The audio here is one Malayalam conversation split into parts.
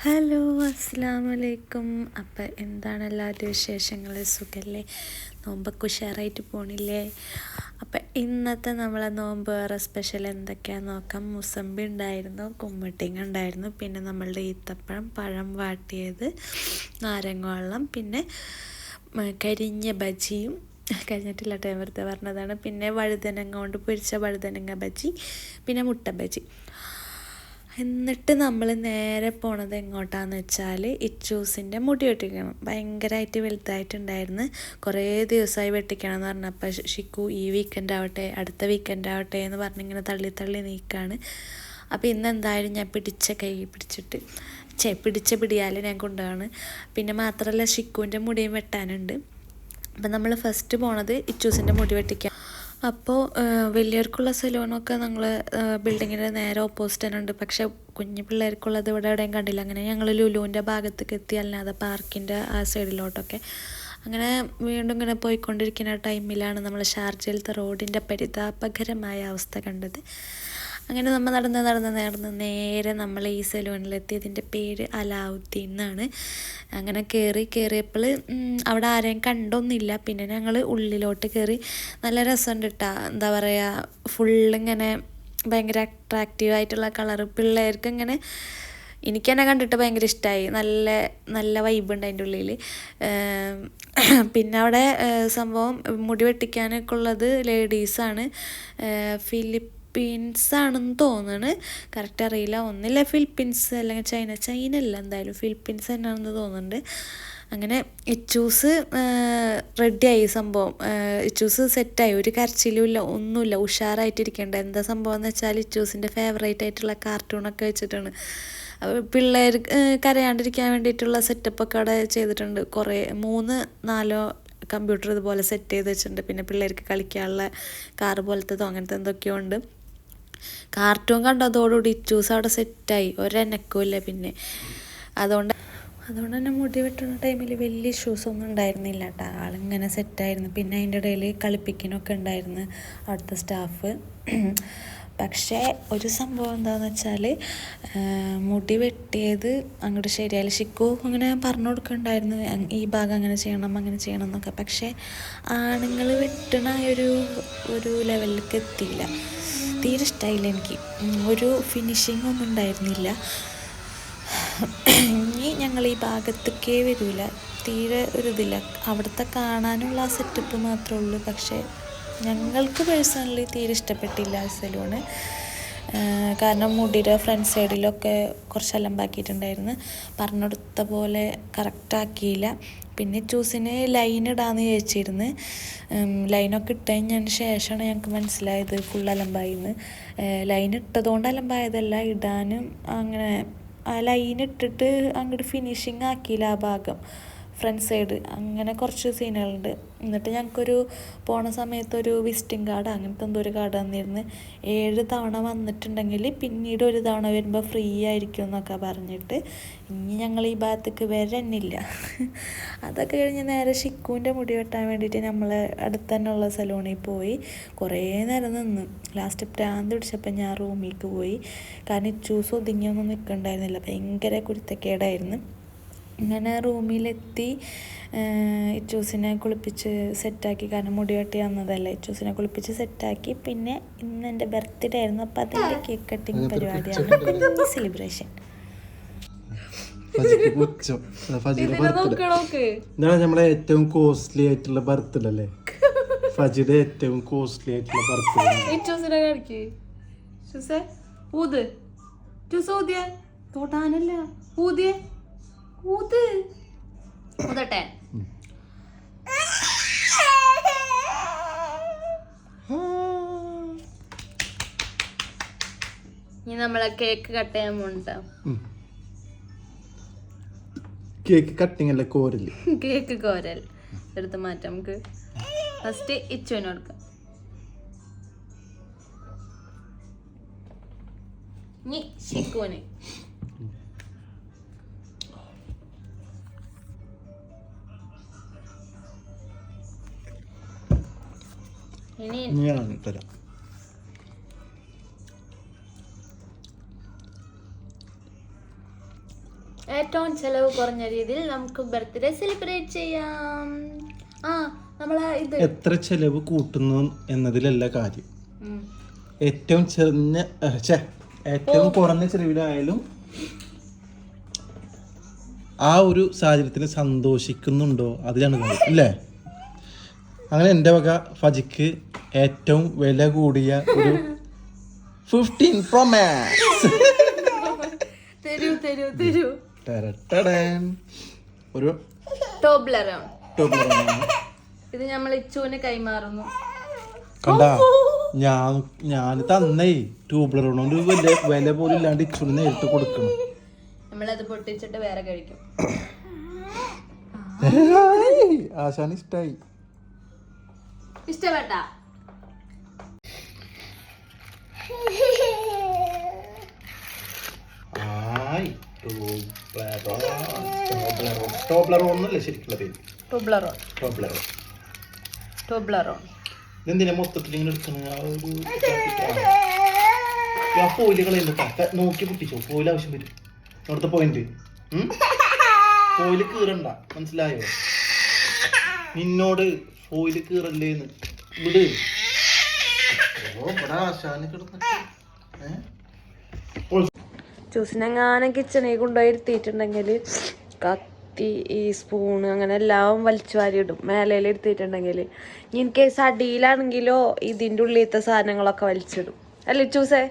ഹലോ, അസ്സലാമു അലൈക്കും. അപ്പം എന്താണ് എല്ലാവരുടെ വിശേഷങ്ങൾ? സുഖല്ലേ? നോമ്പൊക്കെ ഉഷാറായിട്ട് പോണില്ലേ? അപ്പം ഇന്നത്തെ നമ്മളെ നോമ്പ് വേറെ സ്പെഷ്യൽ എന്തൊക്കെയാണെന്ന് നോക്കാം. മുസമ്പി ഉണ്ടായിരുന്നു, കുമ്മട്ടിങ്ങ ഉണ്ടായിരുന്നു, പിന്നെ നമ്മളുടെ ഈത്തപ്പഴം, പഴം വാട്ടിയത്, നാരങ്ങ വെള്ളം, പിന്നെ കരിഞ്ഞ ബജിയും കഴിഞ്ഞിട്ടില്ല ടൈം വെറുതെ പറഞ്ഞതാണ്. പിന്നെ വഴുതനങ്ങ കൊണ്ട് പൊരിച്ച വഴുതനങ്ങ ബജി, പിന്നെ മുട്ട ബജി. എന്നിട്ട് നമ്മൾ നേരെ പോണത് എങ്ങോട്ടാന്ന് വെച്ചാൽ ഇച്ചൂസിൻ്റെ മുടി വെട്ടിക്കണം. ഭയങ്കരമായിട്ട് വലുതായിട്ടുണ്ടായിരുന്നു. കുറേ ദിവസമായി വെട്ടിക്കണം എന്ന് പറഞ്ഞപ്പോൾ ഷിക്കു ഈ വീക്കെൻഡ് ആവട്ടെ, അടുത്ത വീക്കെൻഡ് ആവട്ടെ എന്ന് പറഞ്ഞിങ്ങനെ തള്ളി നീക്കാണ്. അപ്പോൾ ഇന്ന് എന്തായാലും ഞാൻ പിടിച്ച കൈ പിടിച്ചിട്ട് പിടിച്ച പിടിയാൽ ഞാൻ കൊണ്ടുപോവാണ്. പിന്നെ മാത്രമല്ല ഷിക്കുവിൻ്റെ മുടിയും വെട്ടാനുണ്ട്. അപ്പം നമ്മൾ ഫസ്റ്റ് പോണത് ഇച്ചൂസിൻ്റെ മുടി വെട്ടിക്കാൻ. അപ്പോൾ വലിയവർക്കുള്ള സലൂണൊക്കെ ഞങ്ങൾ ബിൽഡിങ്ങിൻ്റെ നേരെ ഓപ്പോസിറ്റ് തന്നെ ഉണ്ട്. പക്ഷേ കുഞ്ഞു പിള്ളേർക്കുള്ളത് ഇവിടെ എവിടെയും കണ്ടില്ല. അങ്ങനെ ഞങ്ങൾ ലുലുവിൻ്റെ ഭാഗത്തേക്ക് എത്തി, അല്ലാതെ പാർക്കിൻ്റെ ആ സൈഡിലോട്ടൊക്കെ. അങ്ങനെ വീണ്ടും ഇങ്ങനെ പോയിക്കൊണ്ടിരിക്കുന്ന ടൈമിലാണ് നമ്മൾ ഷാർജയിലത്തെ റോഡിൻ്റെ പരിതാപകരമായ അവസ്ഥ കണ്ടത്. അങ്ങനെ നമ്മൾ നടന്ന് നേരെ നമ്മൾ ഈ സലൂണിലെത്തി. ഇതിൻ്റെ പേര് അലാവുദ്ദീൻ എന്നാണ്. അങ്ങനെ കയറിയപ്പോൾ അവിടെ ആരെയും കണ്ടൊന്നുമില്ല. പിന്നെ ഞങ്ങൾ ഉള്ളിലോട്ട് കയറി. നല്ല രസമുണ്ട് കേട്ടോ. എന്താ പറയുക, ഫുള്ളിങ്ങനെ ഭയങ്കര അട്രാക്റ്റീവായിട്ടുള്ള കളറ്. പിള്ളേർക്ക് ഇങ്ങനെ എനിക്ക് തന്നെ കണ്ടിട്ട് ഭയങ്കര ഇഷ്ടമായി. നല്ല വൈബുണ്ട് അതിൻ്റെ ഉള്ളിൽ. പിന്നെ അവിടെ സംഭവം മുടി വെട്ടിക്കാനൊക്കെ ഉള്ളത് ലേഡീസാണ്. ഫിലിപ്പീൻസാണെന്ന് തോന്നുന്നു, കറക്റ്റ് അറിയില്ല. ഒന്നില്ല ഫിലിപ്പീൻസ് അല്ലെങ്കിൽ ചൈന അല്ല, എന്തായാലും ഫിലിപ്പീൻസ് തന്നെയാണെന്ന് തോന്നുന്നുണ്ട്. അങ്ങനെ ഇച്ചൂസ് റെഡിയായി സംഭവം. ഇച്ചൂസ് സെറ്റായി, ഒരു കരച്ചിലും ഇല്ല, ഒന്നുമില്ല, ഉഷാറായിട്ടിരിക്കേണ്ട. എന്താ സംഭവം എന്ന് വെച്ചാൽ ഇച്ചൂസിൻ്റെ ഫേവറേറ്റ് ആയിട്ടുള്ള കാർട്ടൂണൊക്കെ വെച്ചിട്ടാണ്. പിള്ളേർ കരയാണ്ടിരിക്കാൻ വേണ്ടിയിട്ടുള്ള സെറ്റപ്പൊക്കെ അവിടെ ചെയ്തിട്ടുണ്ട്. 3-4 കമ്പ്യൂട്ടർ ഇതുപോലെ സെറ്റ് ചെയ്ത് വെച്ചിട്ടുണ്ട്. പിന്നെ പിള്ളേർക്ക് കളിക്കാനുള്ള കാറ് പോലത്തതോ അങ്ങനത്തെ എന്തൊക്കെയോ ഉണ്ട്. കാർട്ടൂൺ കണ്ടതോടുകൂടി ഇച്ചൂസ് അവിടെ സെറ്റായി, ഒരെനക്കമില്ല. പിന്നെ അതുകൊണ്ട് തന്നെ മുടി വെട്ടുന്ന ടൈമിൽ വലിയ ഇഷ്യൂസൊന്നും ഉണ്ടായിരുന്നില്ല കേട്ടോ. ആളിങ്ങനെ സെറ്റായിരുന്നു. പിന്നെ അതിൻ്റെ ഇടയിൽ കളിപ്പിക്കാനൊക്കെ ഉണ്ടായിരുന്നു അവിടുത്തെ സ്റ്റാഫ്. പക്ഷേ ഒരു സംഭവം എന്താണെന്ന് വെച്ചാൽ മുടി വെട്ടിയത് അങ്ങോട്ട് ശരിയായില്ല. ഷിക്കു അങ്ങനെ പറഞ്ഞു കൊടുക്കുന്നുണ്ടായിരുന്നു, ഈ ഭാഗം അങ്ങനെ ചെയ്യണം എന്നൊക്കെ. പക്ഷേ ആണുങ്ങൾ വെട്ടണ ഒരു ലെവലിലേക്ക് എത്തിയില്ല. തീരെ ഇഷ്ടമായില്ല എനിക്ക്. ഒരു ഫിനിഷിംഗ് ഒന്നും ഉണ്ടായിരുന്നില്ല. ഇനി ഞങ്ങൾ ഈ ഭാഗത്തേക്കേ വരില്ല, തീരെ ഇതില്ല. അവിടുത്തെ കാണാനുള്ള ആ സെറ്റപ്പ് മാത്രമേ ഉള്ളൂ. പക്ഷേ ഞങ്ങൾക്ക് പേഴ്സണലി തീരെ ഇഷ്ടപ്പെട്ടില്ല ആ സലൂണ്. കാരണം മുടിയുടെ ഫ്രണ്ട് സൈഡിലൊക്കെ കുറച്ച് അലമ്പാക്കിയിട്ടുണ്ടായിരുന്നു. പറഞ്ഞെടുത്ത പോലെ കറക്റ്റാക്കിയില്ല. പിന്നെ ചൂസിന് ലൈൻ ഇടാമെന്ന് ചോദിച്ചിരുന്നു. ലൈനൊക്കെ ഇട്ടതിന് ശേഷമാണ് ഞങ്ങൾക്ക് മനസ്സിലായത് ഫുൾ അലമ്പായിന്ന്. ലൈൻ ഇട്ടതുകൊണ്ട് അലമ്പായതല്ല, ഇടാനും അങ്ങനെ ആ ലൈൻ ഇട്ടിട്ട് അങ്ങോട്ട് ഫിനിഷിങ് ആക്കിയില്ല ആ ഭാഗം, ഫ്രണ്ട് സൈഡ്. അങ്ങനെ കുറച്ച് സീനുകളുണ്ട്. എന്നിട്ട് ഞങ്ങൾക്കൊരു പോണ സമയത്തൊരു വിസിറ്റിംഗ് കാർഡ് അങ്ങനത്തെ എന്തോ ഒരു കാർഡ് തന്നിരുന്നു. 7 തവണ വന്നിട്ടുണ്ടെങ്കിൽ പിന്നീട് ഒരു തവണ വരുമ്പോൾ ഫ്രീ ആയിരിക്കും എന്നൊക്കെ പറഞ്ഞിട്ട് ഇനി ഞങ്ങൾ ഈ ഭാഗത്തേക്ക് വരണില്ല. അതൊക്കെ കഴിഞ്ഞ് നേരെ ഷിക്കുവിൻ്റെ മുടി വെട്ടാൻ വേണ്ടിയിട്ട് നമ്മൾ അടുത്ത് തന്നെയുള്ള സലൂണിൽ പോയി. കുറേ നേരം നിന്ന് ലാസ്റ്റ് പ്രാന്ത് പിടിച്ചപ്പോൾ ഞാൻ റൂമിലേക്ക് പോയി. കാരണം ഇച്ചൂസ് ഒതുങ്ങിയൊന്നും നിൽക്കണ്ടായിരുന്നില്ല, ഭയങ്കര കുരുത്തക്കേടായിരുന്നു. ഇങ്ങനെ റൂമിലെത്തി ഇച്ചൂസിനെ കുളിപ്പിച്ച് സെറ്റാക്കി. കാരണം മുടി വെട്ടി വന്നതല്ലേ, ഇച്ചൂസിനെ കുളിപ്പിച്ച് സെറ്റാക്കി. പിന്നെ ഇന്ന് എൻ്റെ ബർത്ത്ഡേ ആയിരുന്നു. അപ്പം അതിൻ്റെ കേക്ക് കട്ടിങ് പരിപാടിയാണ്, കുഞ്ഞു സെലിബ്രേഷൻ. നമ്മളെ ഏറ്റവും കോസ്റ്റ്ലി ആയിട്ടുള്ള ബർത്ത്ഡേ അല്ലേ, ഫജിയുടെ ഏറ്റവും കോസ്റ്റ്ലി ആയിട്ടുള്ള ബർത്ത്ഡേ. ഊതട്ടെ. ഇനി നമ്മളെ കേക്ക് കട്ട് ചെയ്യാൻ പോണ്ട. കേക്ക് കട്ടിങ് അല്ല, കോരൽ. കേക്ക് കോരൽ എടുത്ത് മാറ്റാം. നമുക്ക് ഫസ്റ്റ് ഇച്ചുവിന് കൊടുക്കാം. ഇനി ഷിക്കുവിന്. ഇനി ഞാൻ തരാം. ഏറ്റവും ചെലവ് കുറഞ്ഞ രീതിയിൽ നമുക്ക് ബർത്ത്ഡേ സെലിബ്രേറ്റ് ചെയ്യാം. നമ്മളെ ഇത് എത്ര ചെലവ് കൂട്ടുന്നു എന്നതിലല്ല കാര്യം, ഏറ്റവും കുറഞ്ഞ ചെലവിലായാലും ആ ഒരു സാഹചര്യത്തിന് സന്തോഷിക്കുന്നുണ്ടോ അതിലാണ് കാര്യം അല്ലേ? അങ്ങനെ എൻ്റെ വക ഫജിക്ക് ഏറ്റവും വില കൂടിയ ഒരു 15 Pro Max തരൂ ഒരു ടോബ്ലറാണ്. ഇത് നമ്മൾ ഇച്ചുവിന് കൈമാറുന്നു. കണ്ടാ ഞാൻ തന്നേ ട്യൂബ്ലറോണ്ട് വില പോലും ഇല്ലാണ്ട് ഇച്ചുവിന് നേരിട്ട് കൊടുക്കണം. നമ്മളത് പൊട്ടിച്ചിട്ട് വേറെ കഴിക്കും. ആശാന് ഇഷ്ടായി. ഇഷ്ടപ്പെട്ട എന്തിനാ മൊത്തത്തിൽ ഇങ്ങനെ എടുക്കുന്നത്? ആ ഫോയിലുകളെ നോക്കി പൊട്ടിച്ചോ, ഫോയിൽ ആവശ്യം വരും. അവിടുത്തെ പോയിന്റ് ഫോയില് കീറണ്ട, മനസ്സിലായോ? നിന്നോട് ഫോയില് കീറല്ലേന്ന് വിട്. ജ്യൂസിനെങ്ങാനും കിച്ചണിൽ കൊണ്ടുപോയി ഇരുത്തിയിട്ടുണ്ടെങ്കിൽ കത്തി ഈ സ്പൂണ് അങ്ങനെ എല്ലാം വലിച്ചു വാരി ഇടും. മേലയിൽ ഇരുത്തിയിട്ടുണ്ടെങ്കിൽ ഇൻ കേസ് അടിയിലാണെങ്കിലോ ഇതിൻ്റെ ഉള്ളിലത്തെ സാധനങ്ങളൊക്കെ വലിച്ചിടും അല്ലേ ചൂസേ?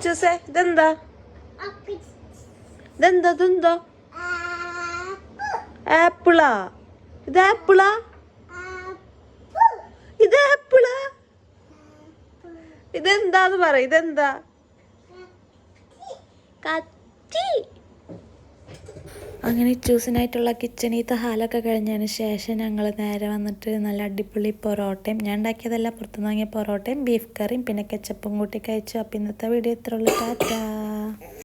ചൂസേ ഇതെന്താ ഇതെന്താ ഇതെന്താ? ആപ്പിളാ? ഇത് ആപ്പിളാ? ഇത് ആപ്പിളാ? ഇതെന്താന്ന് പറ. ഇതെന്താ? കത്തി. അങ്ങനെ ചൂസിനായിട്ടുള്ള കിച്ചണീത്തെ ഹാലൊക്കെ കഴിഞ്ഞതിന് ശേഷം ഞങ്ങൾ നേരെ വന്നിട്ട് നല്ല അടിപൊളി പൊറോട്ടയും, ഞാൻ ഉണ്ടാക്കിയതല്ല പുറത്തുനിന്ന് വാങ്ങിയ പൊറോട്ടയും ബീഫ് കറിയും പിന്നെ കെച്ചപ്പും കൂട്ടി കഴിച്ചു. അപ്പം ഇന്നത്തെ വീഡിയോ ഇത്രയുള്ളൂ. ടാറ്റാ.